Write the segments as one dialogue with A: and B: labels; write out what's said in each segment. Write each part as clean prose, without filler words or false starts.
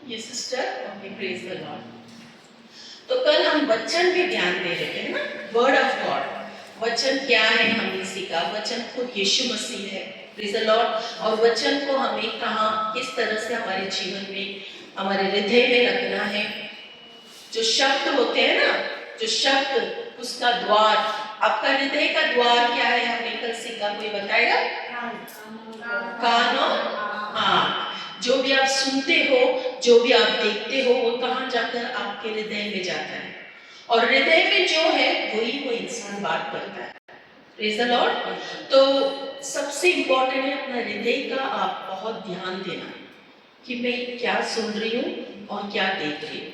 A: ये sister okay, praise the Lord. तो कल हम वचन पे ध्यान दे रहे थे ना, वर्ड ऑफ गॉड। वचन क्या है हमने सीखा, वचन खुद यीशु मसीह है, प्रेज द लॉर्ड। और वचन को हमें कहाँ किस तरह से हमारे जीवन में, हमारे हृदय में रखना है। जो शब्द होते हैं ना, जो शब्द उसका द्वार, आपका हृदय का द्वार क्या है हमने कल सीखा, कोई बताएगा? कान और आँख। जो भी आप सुनते हो, जो भी आप देखते हो, वो कहाँ जाकर आपके हृदय में जाता है, और हृदय में जो है वही वो इंसान बात करता है। Praise the Lord. तो सबसे इंपॉर्टेंट है अपना हृदय का आप बहुत ध्यान देना कि मैं क्या सुन रही हूँ और क्या देख रही हूँ,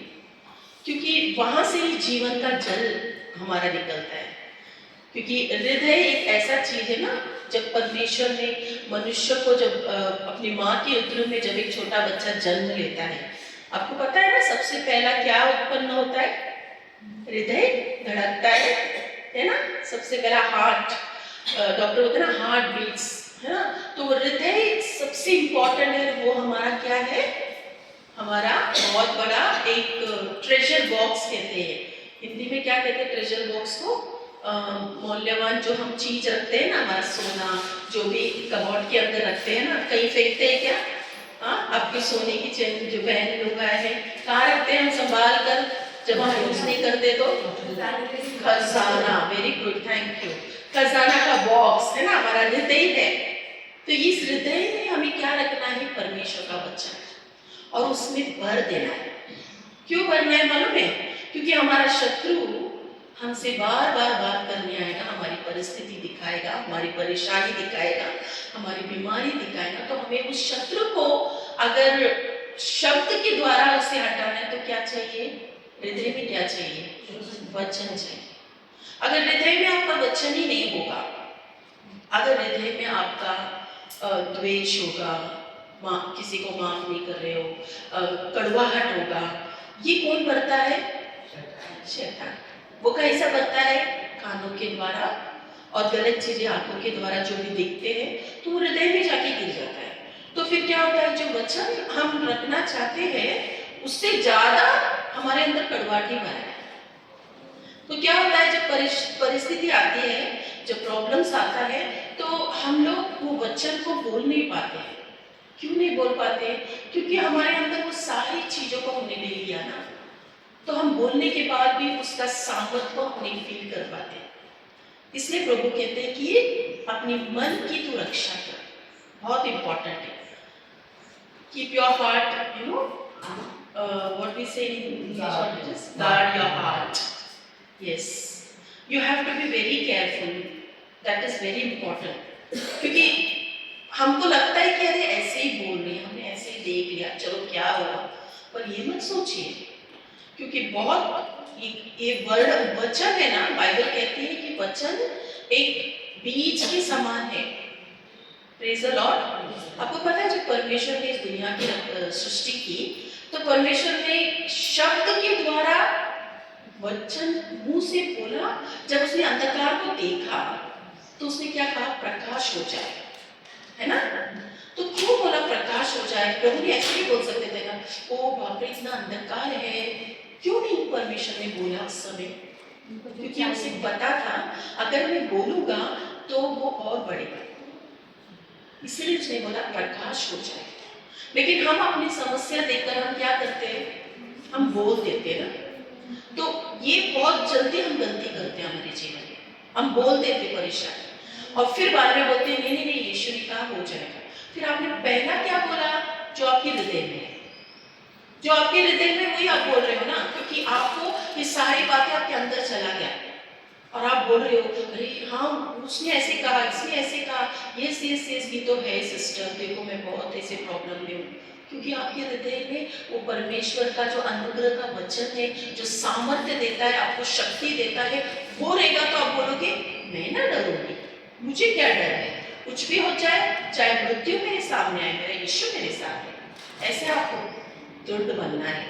A: क्योंकि वहां से ही जीवन का जल हमारा निकलता है। क्योंकि हृदय एक ऐसा चीज है ना, जब परमेश्वर ने मनुष्य को, जब अपनी माँ के उदर में जब एक छोटा बच्चा जन्म लेता है, आपको पता है ना सबसे पहला क्या उत्पन्न होता है? हृदय धड़कता है ना, सबसे पहला हार्ट, डॉक्टर बोलते हैं ना हार्ट बीट्स, है ना। तो हृदय सबसे इंपॉर्टेंट है, वो हमारा क्या है, हमारा बहुत बड़ा एक ट्रेजर बॉक्स कहते हैं। हिंदी में क्या कहते हैं ट्रेजर बॉक्स को? मूल्यवान जो हम चीज रखते हैं ना, हमारा सोना जो भी कबोर्ड के अंदर रखते हैं ना, कहीं फेंकते हैं क्या? हाँ, आपके सोने की चेन जो बहन लोग आए हैं, कहाँ रखते हैं हम संभाल कर, जब हम यूज नहीं करते तो? खजाना, वेरी गुड, थैंक यू। खजाना का बॉक्स है ना, हमारा हृदय है। तो इस हृदय में हमें क्या रखना है? परमेश्वर का वचन, और उसमें भर देना है। क्यों भरना है मालूम है? क्योंकि हमारा शत्रु हमसे बार बार बात करने आएगा, हमारी परिस्थिति दिखाएगा, हमारी परेशानी दिखाएगा, हमारी बीमारी दिखाएगा। तो हमें उस शत्रु को अगर शब्द के द्वारा उसे हटाना है तो क्या चाहिए? हृदय में क्या चाहिए? वचन चाहिए। अगर हृदय में आपका वचन ही नहीं होगा, अगर हृदय में आपका द्वेष होगा, किसी को माफ नहीं कर रहे हो, कड़वाहट होगा, ये कौन भरता है? शैतान। वो कैसा भरता है? कानों के द्वारा और गलत चीजें आंखों के द्वारा जो भी देखते हैं, तो वो हृदय में जाके गिर जाता है। तो फिर क्या होता है, जो वचन हम रखना चाहते हैं उससे ज्यादा हमारे अंदर कड़वाहट ही भरा है। तो क्या होता है, जब परिस्थिति आती है, जब प्रॉब्लम्स आता है, तो हम लोग वो वचन को बोल नहीं पाते हैं। क्यों नहीं बोल पाते? क्योंकि हमारे अंदर वो सारी चीजों को हमने ले लिया ना, तो हम बोलने के बाद भी उसका सामर्थ को हम नहीं फील कर पाते। इसलिए प्रभु कहते हैं कि अपने मन की तो रक्षा कर, बहुत इंपॉर्टेंट है। Keep your heart, you know what we say in English, guard your heart. Yes, you have to be very careful, that is very important. क्योंकि हमको लगता है कि अरे ऐसे ही बोल रही, हमने ऐसे ही देख लिया, चलो क्या होगा, पर ये मत सोचिए, क्योंकि बहुत ये वर्ड वचन है ना, बाइबल कहती है कि वचन एक बीज के समान है। Praise the Lord. आपको पता है जब परमेश्वर ने इस दुनिया की सृष्टि की, तो परमेश्वर ने शब्द के द्वारा वचन मुंह से बोला। जब उसने अंधकार को देखा तो उसने क्या कहा? प्रकाश हो जाए, है ना। तो क्यों बोला प्रकाश हो जाए? प्रभु ने ऐसे भी बोल सकते थे ना, ओ बाप रे इतना अंधकार है, क्यों नहीं परमेश्वर ने बोला उस समय? क्योंकि उसे पता था अगर मैं बोलूंगा तो वो और बढ़ेगा, इसलिए उसने बोला प्रकाश हो जाए। लेकिन हम अपनी समस्या देखकर हम क्या करते हैं? हम बोल देते हैं ना। तो ये बहुत जल्दी हम गलती करते हैं हमारे जीवन में, हम बोल देते परेशान, और फिर बाद में बोलते हैं नहीं नहीं नहीं, यीशु ने कहा हो जाएगा। फिर आपने पहला क्या बोला? जो आपके हृदय में है, जो आपके हृदय में वही आप बोल रहे हो ना, क्योंकि आपको ये सारी बातें आपके अंदर चला गया और आप बोल रहे हो अरे हाँ उसने ऐसे कहा, इसने ऐसे कहा, ये भी तो है सिस्टर, देखो मैं बहुत ऐसे प्रॉब्लम में हूँ। क्योंकि आपके हृदय में वो परमेश्वर का जो अनुग्रह का वचन है, जो सामर्थ्य देता है, आपको शक्ति देता है, वो रहेगा, तो आप बोलोगे मैं ना डरूंगी, मुझे क्या डर है, कुछ भी हो जाए, चाहे मृत्यु मेरे सामने आए, मेरा यीशु मेरे सामने। ऐसे आपको दृढ़ बनना है।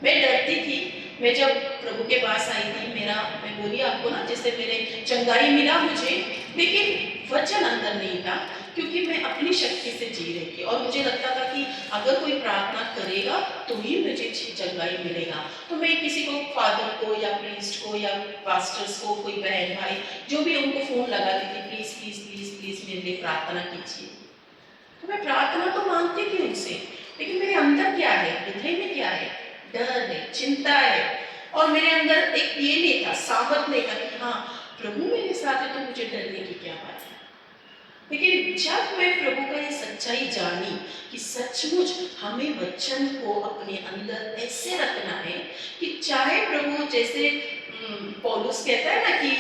A: मैं डरती थी, मैं जब प्रभु के पास आई थी, मैं बोली आपको ना, जैसे मेरे चंगाई मिला मुझे, लेकिन वचन अंदर नहीं था, क्योंकि मैं अपनी शक्ति से जी रही थी और मुझे लगता था कि अगर कोई प्रार्थना करेगा तो ही नहीं मिलेगा। तो मैं किसी को, फादर को या प्रीस्ट को या पास्टर्स को, कोई बहन भाई जो भी, उनको फ़ोन लगा देती, प्लीज़ प्लीज़ प्लीज़ प्लीज़ मेरे लिए प्रार्थना कीजिए। तो मैं प्रार्थना तो मांगती थी उनसे, लेकिन मेरे अंदर क्या है, हृदय में क्या है? डर है, चिंता है, और मेरे अंदर एक ये नहीं था, सामर्थ नहीं था कि हाँ प्रभु मेरे साथ है तो मुझे डरने की क्या बात है। लेकिन जब मैं प्रभु का ये सच्चाई जानी कि सचमुच हमें वचन को अपने अंदर ऐसे रखना है कि चाहे प्रभु, जैसे पौलुस कहता है ना कि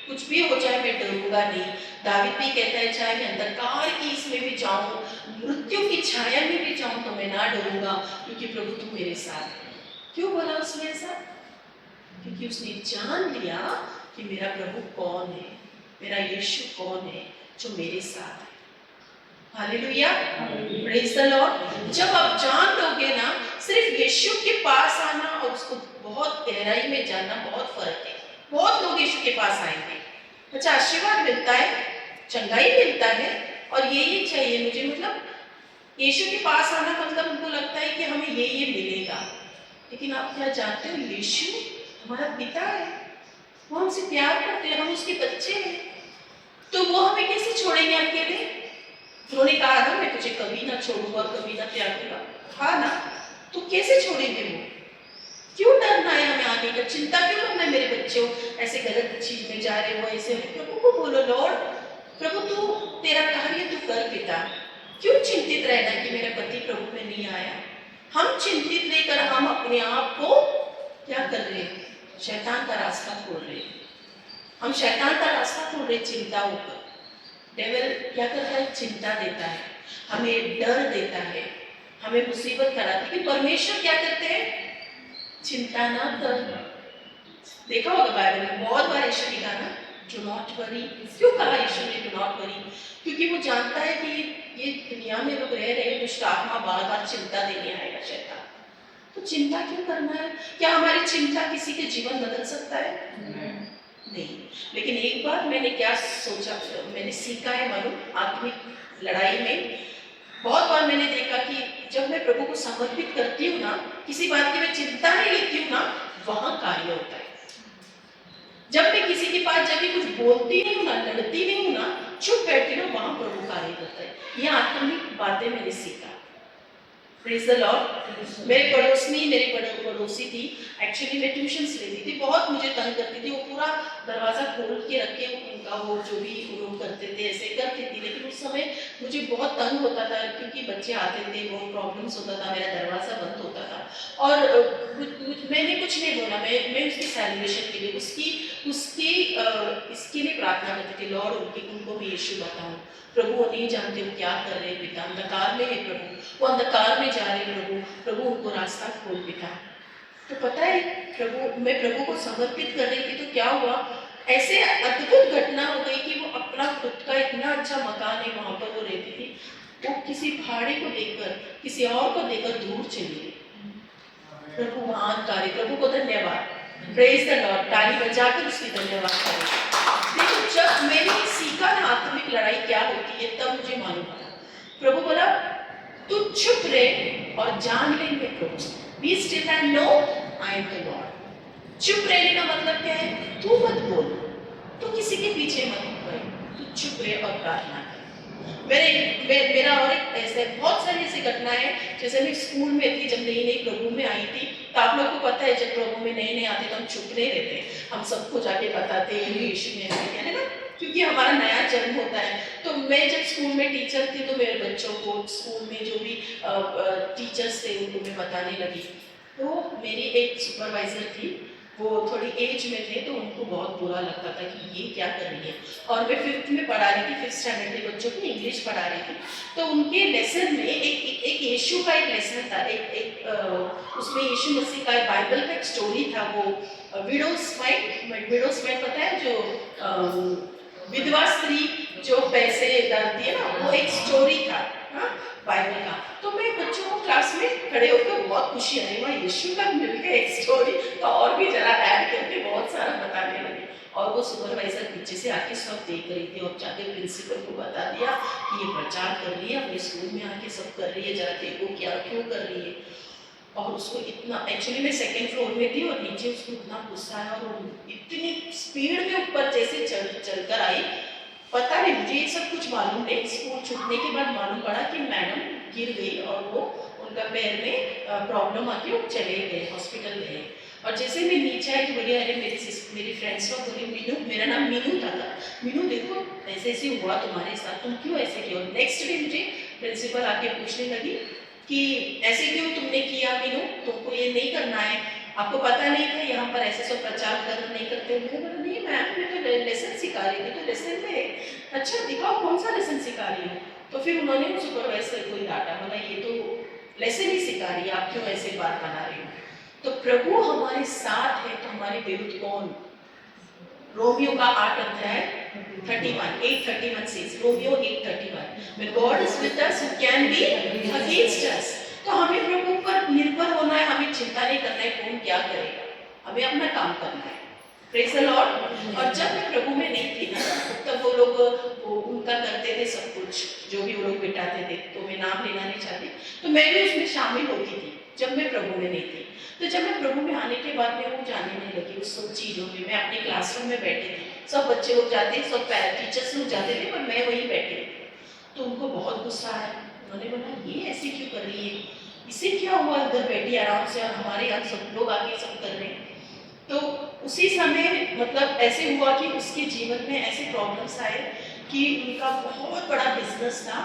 A: कुछ भी हो जाए मैं डरूंगा नहीं। दावीद भी कहता है चाहे मैं अंधकार की इसमें भी जाऊं, मृत्यु की छाया में भी जाऊं तो मैं ना डरूंगा, क्योंकि प्रभु तू मेरे साथ है। क्यों बोला उसने ऐसा? क्योंकि उसने जान लिया कि मेरा प्रभु कौन है, मेरा यीशु कौन है जो मेरे साथ है। Hallelujah, praise the Lord. जब आप जान लोगे ना, सिर्फ यीशु के पास आना और उसको बहुत गहराई में जानना बहुत फर्क है। बहुत लोग यीशु के पास आएंगे, अच्छा आशीर्वाद मिलता है, चंगाई मिलता है, और ये चाहिए मुझे, मतलब यीशु के पास आना मतलब उनको लगता है कि हमें ये मिलेगा। लेकिन आप क्या जानते हो, यीशु हमारा पिता है, वो हमसे प्यार करते हैं, हम उसके बच्चे हैं, तो वो हमें कैसे छोड़ेंगे अकेले? उन्होंने कहा ना मैं तुझे कभी ना छोड़ूंगा, कभी ना त्यागूंगा, हाँ ना, तो कैसे छोड़ेंगे वो? क्यों डरना है हमें आने का? चिंता क्यों करना है मेरे बच्चों ऐसे गलत चीज में जा रहे हो ऐसे? प्रभु को बोलो, लॉर्ड प्रभु तू तेरा कार्य तू कर पिता। क्यों चिंतित रहना कि मेरा पति प्रभु में नहीं आया? हम चिंतित लेकर हम अपने आप को क्या कर रहे हैं? शैतान का रास्ता खोल रहे हैं। हम शैतान का रास्ता खोल रहे चिंता होकर। डेविल क्या करता है? चिंता देता है, हमें डर देता है, हमें मुसीबत कराती है। परमेश्वर क्या करते हैं? चिंता ना कर। देखा होगा बाइबल में बहुत बार यीशु ने कहा ना डू नॉट वरी। क्यों कहा यीशु ने डू नॉट वरी? क्योंकि वो जानता है कि ये दुनिया में लोग रह रहे हैं, दुष्ट आत्मा बार बार चिंता देने आएगा शैतान। तो चिंता क्यों करना है? क्या हमारी चिंता किसी के जीवन बदल सकता है? नहीं। लेकिन एक बार मैंने क्या सोचा, मैंने सीखा है मालूम, आत्मिक लड़ाई में बहुत बार मैंने देखा कि जब मैं प्रभु को समर्पित करती हूँ ना, किसी बात की मैं चिंता नहीं लेती हूँ ना, वहां कार्य होता है। जब मैं किसी के पास जब भी कुछ बोलती नहीं हूँ ना, लड़ती नहीं हूँ ना, चुप बैठती हूँ, वहां प्रभु कार्य करता है। ये आत्मिक बातें मैंने सीखा। Praise the Lord. मेरे पड़ोसी थी, एक्चुअली मैं ट्यूशन्स लेती थी, बहुत मुझे तंग करती थी। वो पूरा दरवाज़ा खोल के रख के उनका वो जो भी वो करते थे ऐसे करती थी, लेकिन उस समय मुझे बहुत तंग होता था क्योंकि बच्चे आते थे, बहुत प्रॉब्लम्स होता था, मेरा दरवाज़ा बंद होता था। और मैंने कुछ नहीं बोला, मैं उसकी सेलिब्रेशन के लिए उसकी इसके लिए प्रार्थना करती थी, लॉर्ड उनको मैं यीशु बताऊँ। प्रभु वो नहीं जानते वो क्या कर रहे हैं पिता, अंधकार में है प्रभु, वो अंधकार में जा रहे हैं प्रभु उनको रास्ता खोल पिता। तो पता है मैं प्रभु को समर्पित कर रही थी, तो क्या हुआ, ऐसे अद्भुत घटना हो गई कि वो अपना खुद का इतना अच्छा मकान है, वहां पर वो रहती थी, वो किसी भाड़े को देखकर, किसी और को देखकर दूर चली गई। प्रभु महान कार्य, प्रभु को धन्यवाद। Praise the Lord. ताली बजाकर उसकी धन्यवाद करें। लेकिन जब मैंने सीखा ना आत्मिक लड़ाई क्या होती है, तब मुझे मालूम पड़ा। प्रभु बोला तू चुप रहे और जान ले मैं प्रभु। Be still and know I am the Lord. चुप रहने का मतलब क्या है? तू मत बोल, तू किसी के पीछे मत पड़े, तू चुप रहे और प्रार्थना कर। मेरा और एक ऐसे बहुत सारी ऐसी घटनाएं, जैसे मैं स्कूल में थी, जब नई नई प्रभु में आई थी, तो आप लोग को पता है जब प्रभु में नए नए आते तो हम चुप नहीं रहते, हम सबको जाके बताते हैं यीशु ने ऐसे, है ना, क्योंकि हमारा नया जन्म होता है। तो मैं जब स्कूल में टीचर थी तो मेरे बच्चों को स्कूल में जो भी टीचर्स थे उनको मैं बताने लगी। तो मेरी एक सुपरवाइजर थी, वो थोड़ी एज में थे, तो उनको बहुत बुरा लगता था कि ये क्या कर रही है। और मैं 5th में पढ़ा रही थी, 5th स्टैंडर्ड के बच्चों को इंग्लिश पढ़ा रही थी। तो उनके लेसन में एक यीशु का एक लेसन था, उसमें यीशु मसीह का बाइबल का एक स्टोरी था, वो विडोज माइट पता है, जो विधवा स्त्री जो पैसे डालती है ना, वो एक स्टोरी था बाइबल का। तो मैं बच्चों को क्लास में खड़े होकर बहुत खुशी आई, वहाँ यीशु का मिल गया एक स्टोरी, तो और भी जरा ऐड करके बहुत सारा बताने लगी। और वो सुपरवाइजर पीछे से आके सब देख रही थी और जाके प्रिंसिपल को बता दिया कि ये प्रचार कर रही है, अपने स्कूल में आके सब कर रही है, जरा देखो क्या क्यों कर रही है। और उसको इतना, एक्चुअली मैं सेकंड फ्लोर में थी और नीचे उसको इतना गुस्सा आया और वो इतनी स्पीड में ऊपर जैसे चल कर आई, पता नहीं मुझे ये सब कुछ मालूम नहीं। स्कूल छूटने के बाद मालूम पड़ा कि मैडम गिर गई और वो उनका पैर में प्रॉब्लम आके वो चले गए, हॉस्पिटल गए। और जैसे मैं नीचे आई तो बोली, अरे मेरी फ्रेंड्स लोग बोली, मीनू, मेरा नाम मीनू था, मीनू देखो ऐसे ऐसे हुआ तुम्हारे साथ, तुम क्यों ऐसे किया। नेक्स्ट डे मुझे प्रिंसिपल आके पूछने लगी कि ऐसे क्यों तुमने किया मीनू, तुमको ये नहीं करना है, आपको पता नहीं था यहाँ पर ऐसे सब प्रचार कर नहीं करते। मैंने बोला नहीं मैम, मैं तो लेसन सिखा रही थी। तो लेसन में, अच्छा दिखाओ कौन सा लेसन सिखा रही हो। तो फिर उन्होंने सुपरवाइजर को ही डांटा, बोला ये तो लेसन ही सिखा रही है, आप क्यों ऐसे बात बना रही हो। तो प्रभु हमारे साथ है तो हमारे विरुद्ध कौन। रोमियो का 8 अध्याय 8:31 says, Romeo 8:31, when God is with us, who can be against us। तो हमें प्रभु पर निर्भर होना है, हमें चिंता नहीं करना है कौन क्या करेगा, हमें अपना काम करना है। Praise the Lord. और जब मैं प्रभु में नहीं थी ना, तब वो लोग उनका करते थे सब कुछ, जो भी वो लोग बिठाते थे, तो मैं नाम लेना नहीं चाहती, तो मैं भी उसमें शामिल होती थी जब मैं प्रभु में नहीं थी। तो जब मैं प्रभु में आने के बाद मैं वो जानने नहीं लगी उस सब चीज़ों में। मैं अपने क्लासरूम में बैठी थी, सब बच्चे लोग जाते, सब टीचर्स लोग जाते थे, पर मैं वहीं बैठी थी। तो उनको बहुत गुस्सा आया, उन्होंने बोला ये ऐसे क्यों कर रही है, इसे क्या हुआ, इधर बैठी आराम से और हमारे यहाँ सब लोग आगे सब कर रहे हैं। तो उसी समय मतलब ऐसे हुआ कि उसके जीवन में ऐसे प्रॉब्लम्स आए कि उनका बहुत बड़ा बिजनेस था,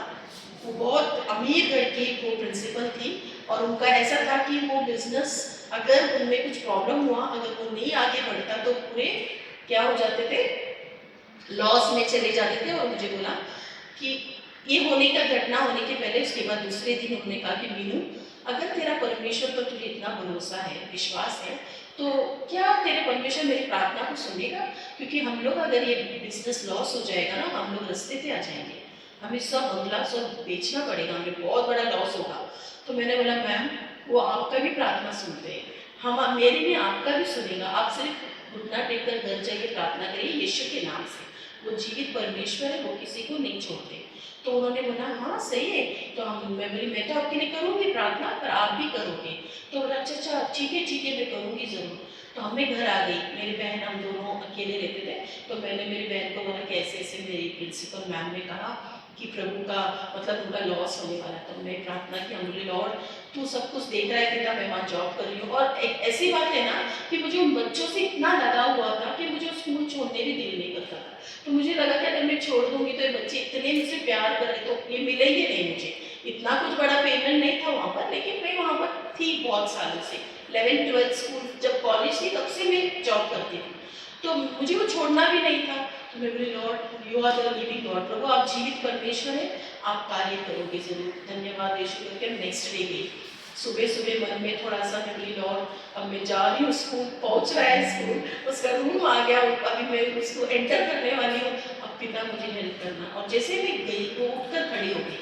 A: वो बहुत अमीर घर की वो प्रिंसिपल थी, और उनका ऐसा था कि वो बिजनेस अगर उनमें कुछ प्रॉब्लम हुआ, अगर वो नहीं आगे बढ़ता तो पूरे क्या हो जाते थे, लॉस में चले जाते थे। और मुझे बोला कि ये होने का घटना होने के पहले, उसके बाद दूसरे दिन उन्होंने कहा कि मीनू, अगर तेरा परमेश्वर पर तुझे इतना भरोसा है, विश्वास है, तो क्या तेरे परमेश्वर मेरी प्रार्थना को सुनेगा। क्योंकि हम लोग अगर ये बिजनेस लॉस हो जाएगा ना, हम लोग रास्ते पे आ जाएंगे, हमें सब बंगला सब बेचना पड़ेगा, हमें बहुत बड़ा लॉस होगा। तो मैंने बोला मैम, वो आपका भी प्रार्थना सुनते हैं, हम मेरी भी आपका भी सुनेगा, आप सिर्फ घुटना टेक कर घर जाइए, प्रार्थना करिए यीशु के नाम से, वो जीवित परमेश्वर है, वो किसी को नहीं छोड़ते। तो उन्होंने बोला हाँ सही है। तो मैं बोली मैं तो आपके लिए करूँगी प्रार्थना, पर आप भी करोगे। तो बोला अच्छा ठीक है मैं करूँगी ज़रूर। तो हमें घर आ गई, मेरी बहन, हम दोनों अकेले रहते थे। तो मैंने मेरी बहन को बोला कि ऐसे ऐसे मेरी प्रिंसिपल मैम ने कहा कि प्रभु का मतलब उनका लॉस होने वाला। तो मैं प्रार्थना की, हम बोले लॉर्ड तू सब कुछ देख रहा है कि मैं वहाँ जॉब कर रही हूँ। और एक ऐसी बात है ना कि मुझे उन बच्चों से इतना लगाव हुआ था कि मुझे स्कूल छोड़ने भी दिल नहीं करता था। तो मुझे लगा कि अगर मैं छोड़ दूंगी तो ये बच्चे इतने मुझसे प्यार कर रहे तो ये मिलेंगे नहीं मुझे। इतना कुछ बड़ा पेमेंट नहीं था वहाँ पर, लेकिन मैं वहाँ पर थी बहुत सालों से, 11th-12th स्कूल, जब कॉलेज थी तब से मैं जॉब करती थी, तो मुझे वो छोड़ना भी नहीं था। तो मैं बोली Lord you are the living God, प्रभु आप जीवित परमेश्वर है, आप कार्य करोगे जरूर, धन्यवाद यीशु करके नेक्स्ट डे गई। सुबह सुबह मन में थोड़ा सा मैं बोली लॉर्ड अब मैं जा रही हूँ स्कूल, पहुँच रहा है स्कूल, उसका रूम आ गया, अभी मैं उसको एंटर करने वाली हूँ, अब पिता मुझे हेल्प करना। और जैसे मैं गई वो उठकर खड़ी हो गई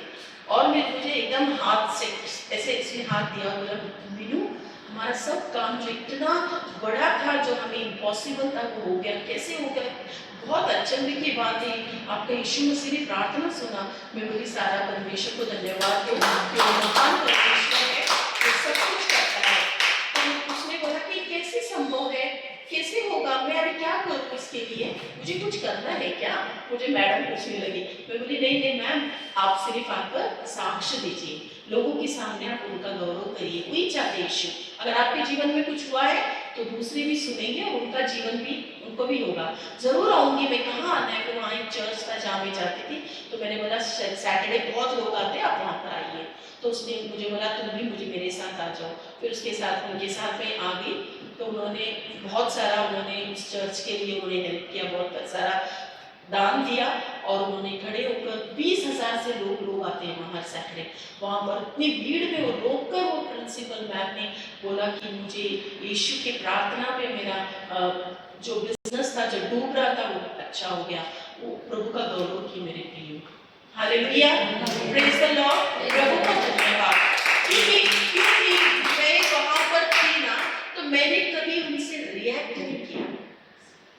A: और मुझे एकदम हाथ से ऐसे इसमें हाथ दिया, बोला मीनू हमारा सब काम जो इतना बड़ा था, जो हमें इम्पॉसिबल था, वो हो गया। कैसे हो गया, बहुत अचंभे की बात है, आपका यीशु मसीह ने प्रार्थना सुना। मैं बोली सारा परमेश्वर को धन्यवाद दो कि वो महान परमेश्वर है, वो सब कुछ करता है। तो उसने बोला कि कैसे संभव है, कैसे होगा, मैं अभी क्या करूँ इसके लिए, मुझे कुछ करना है क्या, मुझे मैडम पूछने लगी। मैं बोली नहीं मैम, आप सिर्फ आकर साक्ष्य दीजिए, लोगों के सामने आप उनका गौरव करिए, वही चाहते यीशु। अगर आपके जीवन में कुछ हुआ है तो दूसरे भी सुनेंगे और उनका जीवन भी उनको भी होगा। जरूर आऊंगी मैं, कहाँ आना है, फिर वहाँ एक चर्च था जहाँ मैं जाती थी, तो मैंने बोला सैटरडे बहुत लोग आते हैं, आप वहाँ पर आइए। तो उसने मुझे बोला तुम भी मुझे मेरे साथ आ जाओ, फिर उसके साथ उनके साथ मैं आ गई। तो उन्होंने बहुत सारा, उन्होंने उस चर्च के लिए उन्होंने हेल्प किया, बहुत सारा दान दिया, और उन्होंने खड़े होकर 20,000 से लोग आते हैं वहाँ हर सैटरडे, वहाँ पर इतनी भीड़ में वो रोक कर वो प्रिंसिपल मैम ने बोला कि मुझे यीशु की प्रार्थना पे मेरा जो बिजनेस था जो डूब रहा था वो अच्छा हो गया, वो प्रभु का गौरव की मेरे प्रियो। हालेलुया, प्रेज द लॉर्ड, प्रभु का धन्यवाद। क्योंकि मैं वहाँ पर थी ना, तो मैंने कभी उनसे रिएक्ट नहीं किया।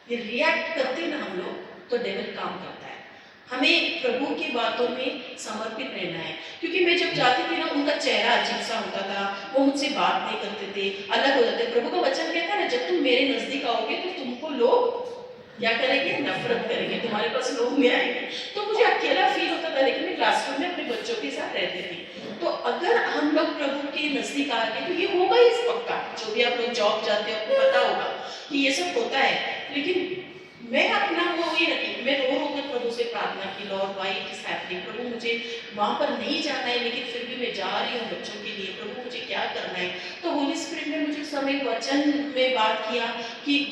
A: ये रिएक्ट करते ना हम लोग तो डेविल काम करता है। हमें प्रभु की बातों में समर्पित रहना है। क्योंकि मैं जब जाती थी ना, उनका चेहरा अजीब सा होता था, वो मुझसे बात नहीं करते थे, अलग हो जाते। प्रभु का वचन कहता है ना, जब तुम मेरे नजदीक आओगे तो तुमको लोग क्या करेंगे, नफरत करेंगे, तुम्हारे पास लोग नहीं आएंगे। तो मुझे अकेला फील होता था, लेकिन मैं क्लासरूम में अपने बच्चों के साथ रहती थी। तो अगर हम लोग प्रभु के नजदीक आ गए तो ये होगा ही पक्का। जो भी आप लोग जॉब जाते हो आपको पता होगा कि ये सब होता है। लेकिन मैं अपना वो ये रखी, मैं रो रो कर प्रभु से प्रार्थना की, Lord why it is happening, प्रभु मुझे वहां पर नहीं जाना है, लेकिन फिर भी मैं जा रही हूँ बच्चों के लिए, प्रभु मुझे क्या करना है। तो होली स्पिरिट ने मुझे उस समय वचन में बात किया कि